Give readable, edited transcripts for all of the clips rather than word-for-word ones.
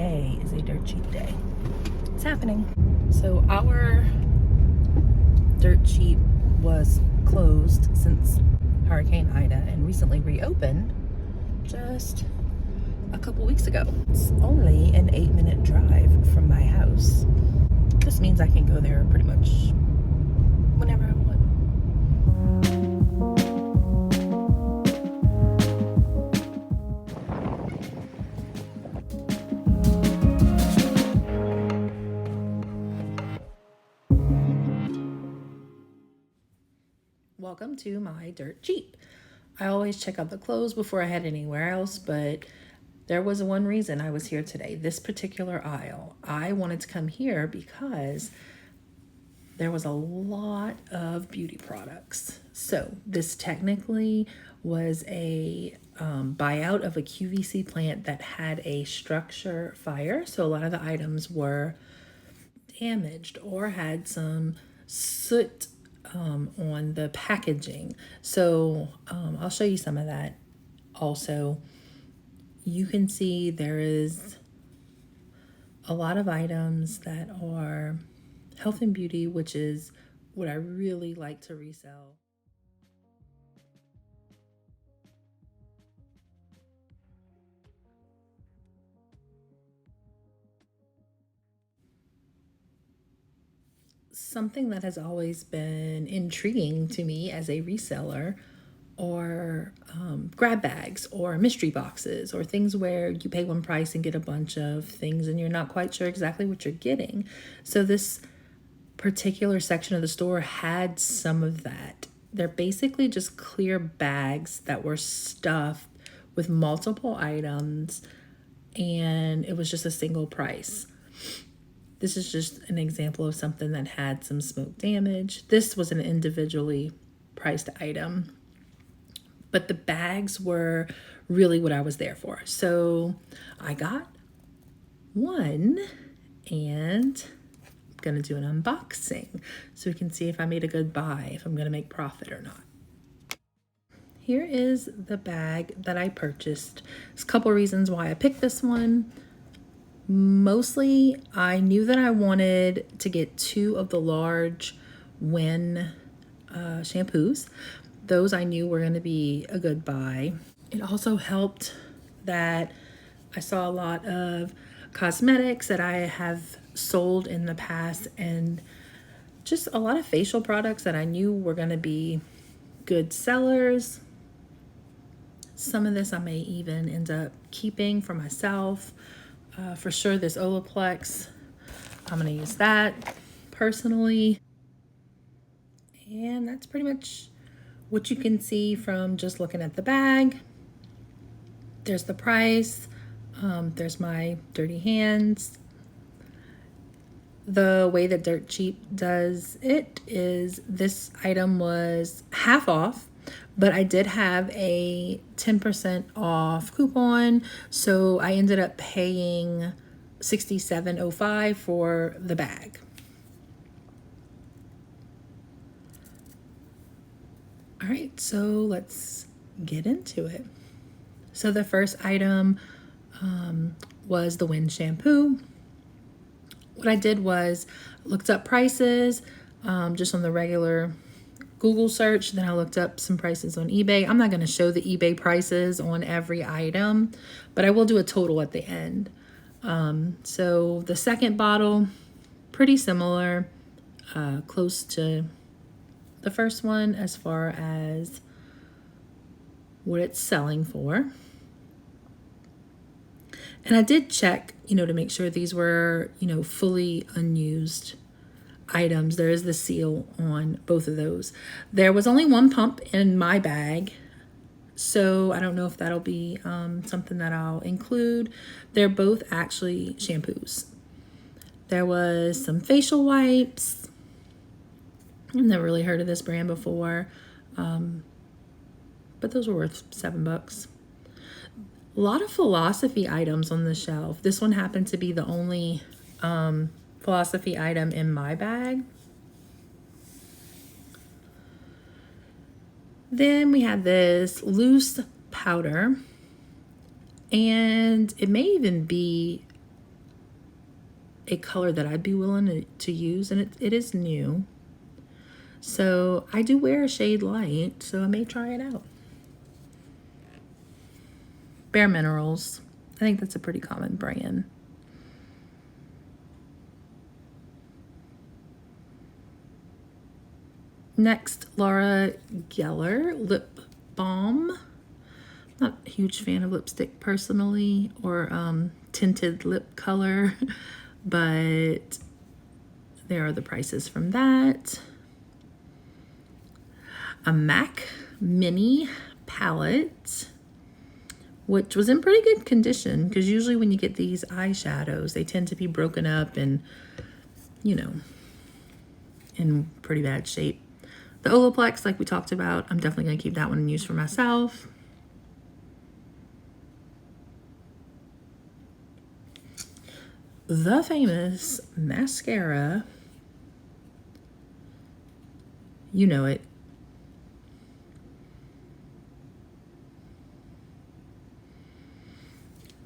today is a dirt cheap day. It's happening. So our dirt cheap was closed since Hurricane Ida and recently reopened just a couple weeks ago. It's only an 8-minute drive from my house. This means I can go there pretty much whenever I want. Welcome to my dirt cheap. I always check out the clothes before I head anywhere else, but there was one reason I was here today. This particular aisle. I wanted to come here because there was a lot of beauty products. So this technically was a buyout of a QVC plant that had a structure fire. So a lot of the items were damaged or had some soot on the packaging. So I'll show you some of that. Also, you can see there is a lot of items that are health and beauty, which is what I really like to resell. Something that has always been intriguing to me as a reseller or grab bags or mystery boxes or things where you pay one price and get a bunch of things and you're not quite sure exactly what you're getting. So this particular section of the store had some of that. They're basically just clear bags that were stuffed with multiple items, and it was just a single price. This is just an example of something that had some smoke damage. This was an individually priced item, but the bags were really what I was there for. So I got one, and I'm gonna do an unboxing so we can see if I made a good buy, if I'm gonna make profit or not. Here is the bag that I purchased. There's a couple reasons why I picked this one. Mostly, I knew that I wanted to get 2 of the large Win shampoos. Those I knew were going to be a good buy. It also helped that I saw a lot of cosmetics that I have sold in the past and just a lot of facial products that I knew were going to be good sellers. Some of this I may even end up keeping for myself. For sure, this Olaplex, I'm going to use that personally. And that's pretty much what you can see from just looking at the bag. There's the price. There's my dirty hands. The way that Dirt Cheap does it is this item was half off, but I did have a 10% off coupon, so I ended up paying $67.05 for the bag. All right, so let's get into it. So the first item was the Win shampoo. What I did was looked up prices just on the regular Google search. Then I looked up some prices on eBay. I'm not going to show the eBay prices on every item, but I will do a total at the end. So the second bottle, pretty similar, close to the first one as far as what it's selling for. And I did check, to make sure these were, fully unused items. There is the seal on both of those. There was only one pump in my bag, so I don't know if that'll be something that I'll include. They're both actually shampoos. There was some facial wipes. I've never really heard of this brand before, but those were worth $7. A lot of Philosophy items on the shelf. This one happened to be the only Philosophy item in my bag. Then we had this loose powder, and it may even be a color that I'd be willing to use, and it is new. So I do wear a shade light, so I may try it out. Bare Minerals. I think that's a pretty common brand. Next, Laura Geller Lip Balm. Not a huge fan of lipstick personally, or tinted lip color, but there are the prices from that. A MAC Mini palette, which was in pretty good condition, because usually when you get these eyeshadows, they tend to be broken up and, you know, in pretty bad shape. The Olaplex, like we talked about, I'm definitely going to keep that one and use for myself. The famous mascara. You know it.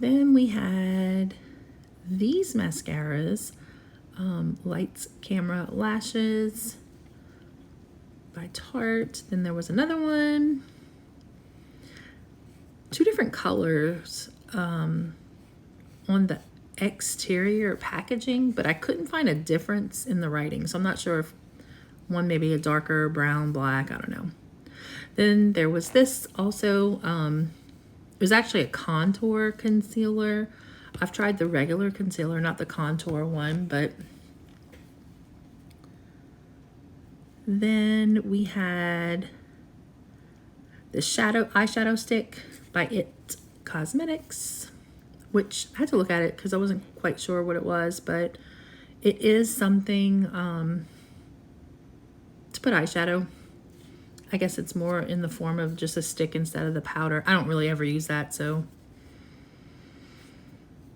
Then we had these mascaras, Lights Camera Lashes by Tarte. Then there was another one, 2 different colors on the exterior packaging, but I couldn't find a difference in the writing, so I'm not sure if one maybe a darker brown, black, I don't know. Then there was this also, it was actually a contour concealer. I've tried the regular concealer, not the contour one, but then we had the eyeshadow stick by It Cosmetics, which I had to look at it because I wasn't quite sure what it was, but it is something to put eyeshadow. I guess it's more in the form of just a stick instead of the powder. I don't really ever use that, so.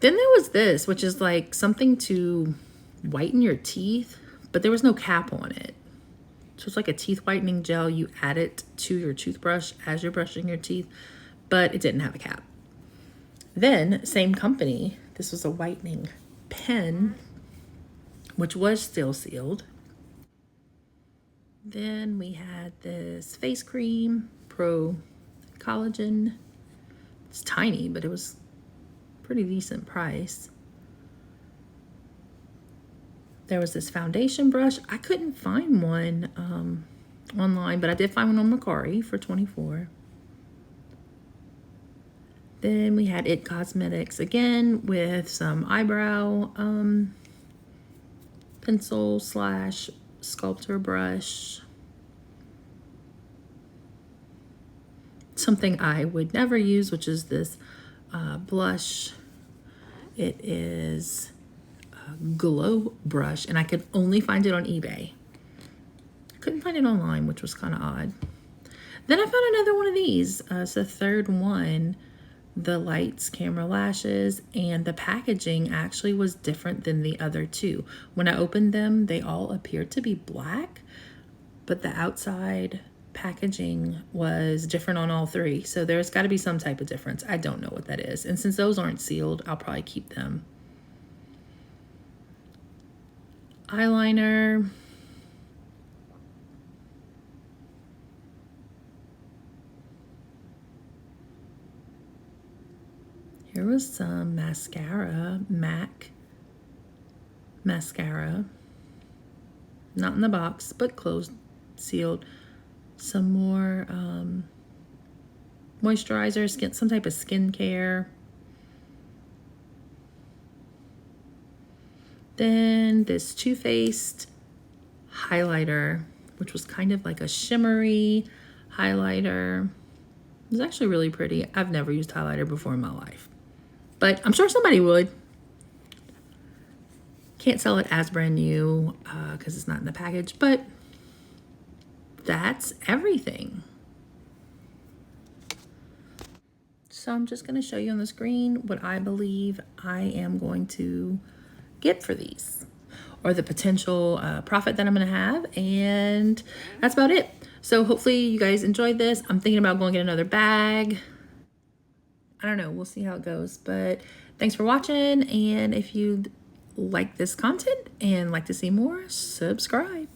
Then there was this, which is like something to whiten your teeth, but there was no cap on it. So it's like a teeth whitening gel. You add it to your toothbrush as you're brushing your teeth, but it didn't have a cap. Then, same company, this was a whitening pen, which was still sealed. Then we had this face cream, Pro Collagen. It's tiny, but it was pretty decent price. There was this foundation brush. I couldn't find one online, but I did find one on Mercari for $24. Then we had It Cosmetics again with some eyebrow pencil / sculptor brush. Something I would never use, which is this blush. It is a glow brush, and I could only find it on eBay. I couldn't find it online, which was kind of odd. Then I found another one of these. It's the third one, the Lights Camera Lashes, and the packaging actually was different than the other 2. When I opened them, they all appeared to be black, but the outside packaging was different on all 3. So there's got to be some type of difference. I don't know what that is. And since those aren't sealed, I'll probably keep them. Eyeliner. Here was some mascara, MAC mascara. Not in the box, but closed, sealed. Some more moisturizer, some type of skincare. Then this Too Faced highlighter, which was kind of like a shimmery highlighter. It was actually really pretty. I've never used highlighter before in my life, but I'm sure somebody would. Can't sell it as brand new because it's not in the package, but that's everything. So I'm just going to show you on the screen what I believe I am going to get for these, or the potential profit that I'm going to have, and that's about it. So hopefully you guys enjoyed this. I'm thinking about going get another bag. I don't know, we'll see how it goes, but thanks for watching, and if you like this content and like to see more, subscribe.